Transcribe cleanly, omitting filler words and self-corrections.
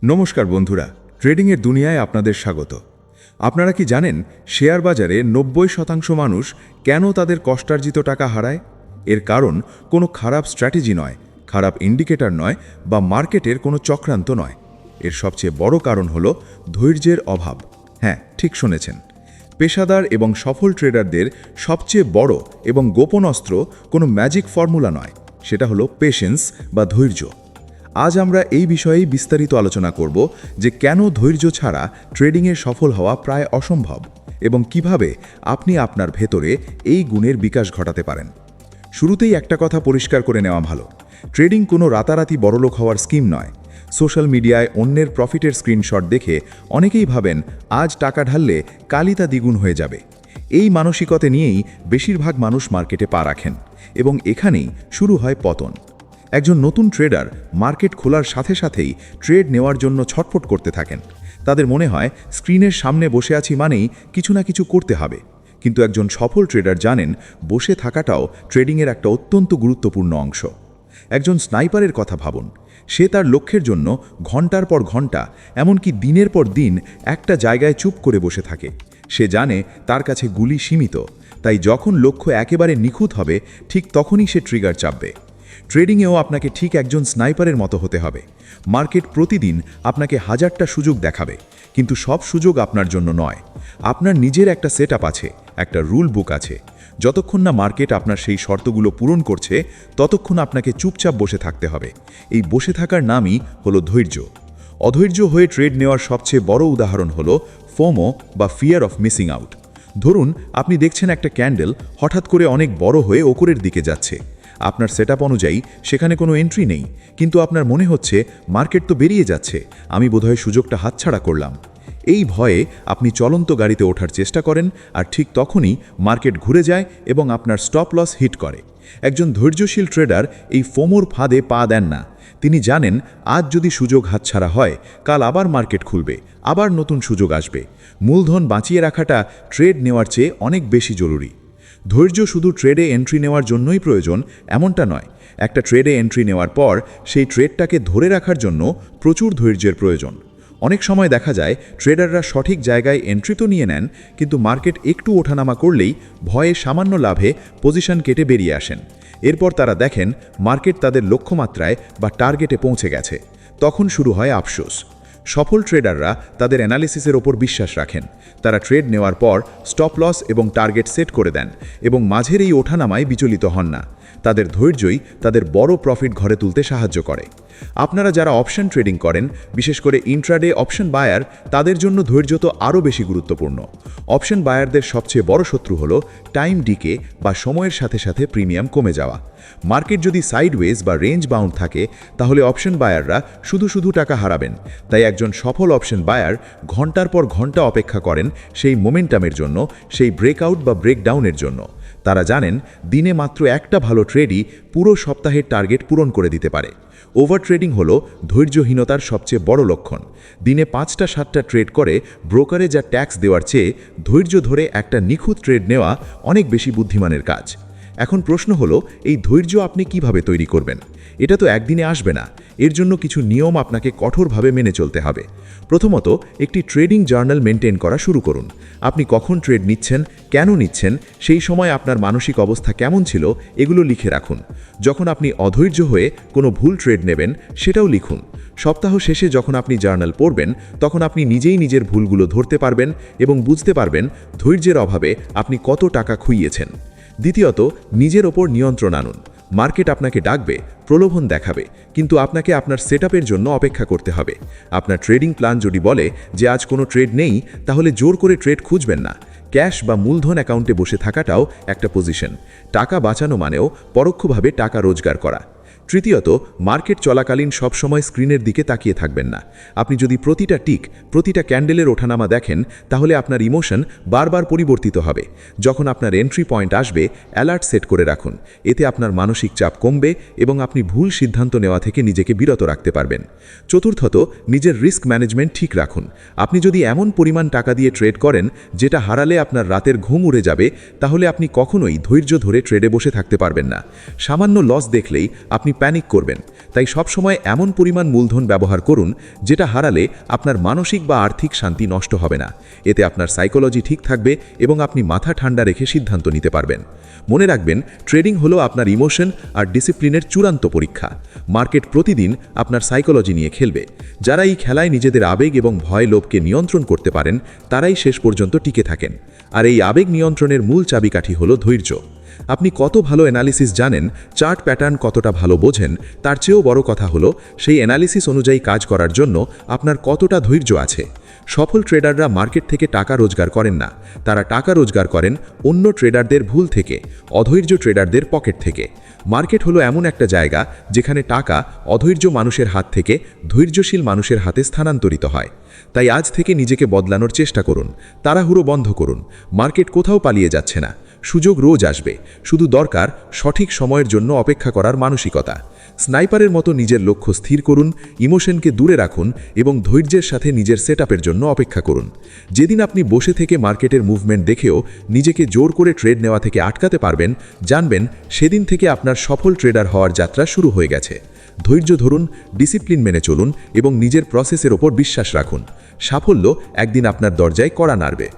নমস্কার বন্ধুরা, ট্রেডিংয়ের দুনিয়ায় আপনাদের স্বাগত। আপনারা কি জানেন শেয়ার বাজারে ৯০% মানুষ কেন তাদের কষ্টার্জিত টাকা হারায়? এর কারণ কোনো খারাপ স্ট্র্যাটেজি নয়, খারাপ ইন্ডিকেটর নয় বা মার্কেটের কোনো চক্রান্ত নয়। এর সবচেয়ে বড় কারণ হলো ধৈর্যের অভাব। হ্যাঁ, ঠিক শুনেছেন। পেশাদার এবং সফল ট্রেডারদের সবচেয়ে বড় এবং গোপন অস্ত্র কোনো ম্যাজিক ফর্মুলা নয়, সেটা হলো পেশেন্স বা ধৈর্য। আজ আমরা এই বিষয়েই বিস্তারিত আলোচনা করব যে কেন ধৈর্য ছাড়া ট্রেডিংয়ে সফল হওয়া প্রায় অসম্ভব এবং কিভাবে আপনি আপনার ভেতরে এই গুণের বিকাশ ঘটাতে পারেন। শুরুতেই একটা কথা পরিষ্কার করে নেওয়া ভালো, ট্রেডিং কোনো রাতারাতি বড়লোক হওয়ার স্কিম নয়। সোশ্যাল মিডিয়ায় অন্যের প্রফিটের স্ক্রিনশট দেখে অনেকেই ভাবেন আজ টাকা ঢাললে কালই তা দ্বিগুণ হয়ে যাবে। এই মানসিকতা নিয়েই বেশিরভাগ মানুষ মার্কেটে পা রাখেন এবং এখানেই শুরু হয় পতন। একজন নতুন ট্রেডার মার্কেট খোলার সাথে সাথেই ট্রেড নেওয়ার জন্য ছটফট করতে থাকেন। তাদের মনে হয় স্ক্রিনের সামনে বসে আছি মানেই কিছু না কিছু করতে হবে। কিন্তু একজন সফল ট্রেডার জানেন বসে থাকাটাও ট্রেডিংয়ের একটা অত্যন্ত গুরুত্বপূর্ণ অংশ। একজন স্নাইপারের কথা ভাবুন, সে তার লক্ষ্যের জন্য ঘন্টার পর ঘন্টা, এমনকি দিনের পর দিন একটা জায়গায় চুপ করে বসে থাকে। সে জানে তার কাছে গুলি সীমিত, তাই যখন লক্ষ্য একেবারে নিখুঁত হবে ঠিক তখনই সে ট্রিগার চাপবে। ট্রেডিংয়েও আপনাকে ঠিক একজন স্নাইপারের মতো হতে হবে। মার্কেট প্রতিদিন আপনাকে হাজারটা সুযোগ দেখাবে, কিন্তু সব সুযোগ আপনার জন্য নয়। আপনার নিজের একটা সেটআপ আছে, একটা রুল বুক আছে। যতক্ষণ না মার্কেট আপনার সেই শর্তগুলো পূরণ করছে ততক্ষণ আপনাকে চুপচাপ বসে থাকতে হবে। এই বসে থাকার নামই হলো ধৈর্য। অধৈর্য হয়ে ট্রেড নেওয়ার সবচেয়ে বড় উদাহরণ হলো ফোমো বা ফিয়ার অফ মিসিং আউট। ধরুন আপনি দেখছেন একটা ক্যান্ডেল হঠাৎ করে অনেক বড় হয়ে ওপরের দিকে যাচ্ছে। আপনার সেটআপ অনুযায়ী সেখানে কোনো এন্ট্রি নেই, কিন্তু আপনার মনে হচ্ছে মার্কেট তো বেরিয়ে যাচ্ছে, আমি বোধহয় সুযোগটা হাতছাড়া করলাম। এই ভয়ে আপনি চলন্ত গাড়িতে ওঠার চেষ্টা করেন, আর ঠিক তখনই মার্কেট ঘুরে যায় এবং আপনার স্টপ লস হিট করে। একজন ধৈর্যশীল ট্রেডার এই ফোমোর ফাঁদে পা দেন না। তিনি জানেন আজ যদি সুযোগ হাতছাড়া হয়, কাল আবার মার্কেট খুলবে, আবার নতুন সুযোগ আসবে। মূলধন বাঁচিয়ে রাখাটা ট্রেড নেওয়ার চেয়ে অনেক বেশি জরুরি। ধৈর্য শুধু ট্রেডে এন্ট্রি নেওয়ার জন্যই প্রয়োজন এমনটা নয়। একটা ট্রেডে এন্ট্রি নেওয়ার পর সেই ট্রেডটাকে ধরে রাখার জন্য প্রচুর ধৈর্যের প্রয়োজন। অনেক সময় দেখা যায় ট্রেডাররা সঠিক জায়গায় এন্ট্রি তো নিয়ে নেন, কিন্তু মার্কেট একটু ওঠানামা করলেই ভয়ে সামান্য লাভে পজিশন কেটে বেরিয়ে আসেন। এরপর তারা দেখেন মার্কেট তাদের লক্ষ্যমাত্রায় বা টার্গেটে পৌঁছে গেছে। তখন শুরু হয় আফসোস। সফল ট্রেডাররা তাদের অ্যানালিসিসের ওপর বিশ্বাস রাখেন। তারা ট্রেড নেওয়ার পর স্টপ লস এবং টার্গেট সেট করে দেন এবং মাঝের এই ওঠানামায় বিচলিত হন না। তাদের ধৈর্যই তাদের বড় প্রফিট ঘরে তুলতে সাহায্য করে। আপনারা যারা অপশন ট্রেডিং করেন, বিশেষ করে ইন্ট্রাডে অপশন বায়ার, তাদের জন্য ধৈর্য তো আরও বেশি গুরুত্বপূর্ণ। অপশন বায়ারদের সবচেয়ে বড় শত্রু হলো টাইম ডিকে বা সময়ের সাথে সাথে প্রিমিয়াম কমে যাওয়া। মার্কেট যদি সাইডওয়েজ বা রেঞ্জ বাউন্ড থাকে, তাহলে অপশন বায়াররা শুধু টাকা হারাবেন। তাই একজন সফল অপশন বায়ার ঘন্টার পর ঘন্টা অপেক্ষা করেন সেই মোমেন্টামের জন্য, সেই ব্রেকআউট বা ব্রেকডাউনের জন্য। তারা জানেন দিনে মাত্র একটা ভালো ট্রেডই পুরো সপ্তাহের টার্গেট পূরণ করে দিতে পারে। ওভার ট্রেডিং হলো ধৈর্যহীনতার সবচেয়ে বড় লক্ষণ। দিনে 5টা-7টা ট্রেড করে ব্রোকারে যা ট্যাক্স দেওয়ার চেয়ে ধৈর্য ধরে একটা নিখুঁত ট্রেড নেওয়া অনেক বেশি বুদ্ধিমানের কাজ। এখন প্রশ্ন হলো, এই ধৈর্য আপনি কিভাবে তৈরি করবেন? এটা তো একদিনে আসবে না। এর জন্য কিছু নিয়ম আপনাকে কঠোরভাবে মেনে চলতে হবে। প্রথমত, একটি ট্রেডিং জার্নাল মেনটেন করা শুরু করুন। আপনি কখন ট্রেড নিচ্ছেন, কেন নিচ্ছেন, সেই সময় আপনার মানসিক অবস্থা কেমন ছিল, এগুলো লিখে রাখুন। যখন আপনি অধৈর্য হয়ে কোনো ভুল ট্রেড নেবেন, সেটাও লিখুন। সপ্তাহ শেষে যখন আপনি জার্নাল পড়বেন, তখন আপনি নিজেই নিজের ভুলগুলো ধরতে পারবেন এবং বুঝতে পারবেন ধৈর্যের অভাবে আপনি কত টাকা খুইয়েছেন। দ্বিতীয়ত, নিজের ওপর নিয়ন্ত্রণ আনুন। মার্কেট আপনাকে ডাকবে, প্রলোভন দেখাবে, কিন্তু আপনাকে আপনার সেটআপের জন্য অপেক্ষা করতে হবে। আপনার ট্রেডিং প্ল্যান যদি বলে যে আজ কোনো ট্রেড নেই, তাহলে জোর করে ট্রেড খুঁজবেন না। ক্যাশ বা মূলধন অ্যাকাউন্টে বসে থাকাটাও একটা পজিশন। টাকা বাঁচানো মানেও পরোক্ষভাবে টাকা রোজগার করা। তৃতীয়ত, মার্কেট চলাকালীন সবসময় স্ক্রিনের দিকে তাকিয়ে থাকবেন না। আপনি যদি প্রতিটা টিক, প্রতিটা ক্যান্ডেলের ওঠানামা দেখেন, তাহলে আপনার ইমোশন বারবার পরিবর্তিত হবে। যখন আপনার এন্ট্রি পয়েন্ট আসবে, অ্যালার্ট সেট করে রাখুন। এতে আপনার মানসিক চাপ কমবে এবং আপনি ভুল সিদ্ধান্ত নেওয়া থেকে নিজেকে বিরত রাখতে পারবেন। চতুর্থত, নিজের রিস্ক ম্যানেজমেন্ট ঠিক রাখুন। আপনি যদি এমন পরিমাণ টাকা দিয়ে ট্রেড করেন যেটা হারালে আপনার রাতের ঘুম উড়ে যাবে, তাহলে আপনি কখনোই ধৈর্য ধরে ট্রেডে বসে থাকতে পারবেন না। সামান্য লস দেখলেই আপনি প্যানিক করবেন। তাই সবসময় এমন পরিমাণ মূলধন ব্যবহার করুন যেটা হারালে আপনার মানসিক বা আর্থিক শান্তি নষ্ট হবে না। এতে আপনার সাইকোলজি ঠিক থাকবে এবং আপনি মাথা ঠান্ডা রেখে সিদ্ধান্ত নিতে পারবেন। মনে রাখবেন, ট্রেডিং হলো আপনার ইমোশন আর ডিসিপ্লিনের চূড়ান্ত পরীক্ষা। মার্কেট প্রতিদিন আপনার সাইকোলজি নিয়ে খেলবে। যারা এই খেলায় নিজেদের আবেগ এবং ভয় লোভকে নিয়ন্ত্রণ করতে পারেন তারাই শেষ পর্যন্ত টিকে থাকেন। আর এই আবেগ নিয়ন্ত্রণের মূল চাবিকাঠি হলো ধৈর্য। আপনি কত ভালো অ্যানালিসিস জানেন, চার্ট প্যাটার্ন কতটা ভালো বোঝেন, তার চেয়েও বড় কথা হলো সেই অ্যানালিসিস অনুযায়ী কাজ করার জন্য আপনার কতটা ধৈর্য আছে। সফল ট্রেডাররা মার্কেট থেকে টাকা রোজগার করেন না, তারা টাকা রোজগার করেন অন্য ট্রেডারদের ভুল থেকে, অধৈর্য ট্রেডারদের পকেট থেকে। মার্কেট হলো এমন একটা জায়গা যেখানে টাকা অধৈর্য মানুষের হাত থেকে ধৈর্যশীল মানুষের হাতে স্থানান্তরিত হয়। তাই আজ থেকে নিজেকে বদলানোর চেষ্টা করুন, তাড়াহুড়ো বন্ধ করুন। মার্কেট কোথাও পালিয়ে যাচ্ছে না, সুযোগ রোজ আসবে, শুধু দরকার সঠিক সময়ের জন্য অপেক্ষা করার মানসিকতা। স্নাইপারের মতো নিজের লক্ষ্য স্থির করুন, ইমোশনকে দূরে রাখুন এবং ধৈর্যের সাথে নিজের সেটআপের জন্য অপেক্ষা করুন। যেদিন আপনি বসে থেকে মার্কেটের মুভমেন্ট দেখেও নিজেকে জোর করে ট্রেড নেওয়া থেকে আটকাতে পারবেন, জানবেন সেদিন থেকে আপনার সফল ট্রেডার হওয়ার যাত্রা শুরু হয়ে গেছে। ধৈর্য ধরুন, ডিসিপ্লিন মেনে চলুন এবং নিজের প্রসেসের ওপর বিশ্বাস রাখুন। সাফল্য একদিন আপনার দরজায় কড়া নাড়বে।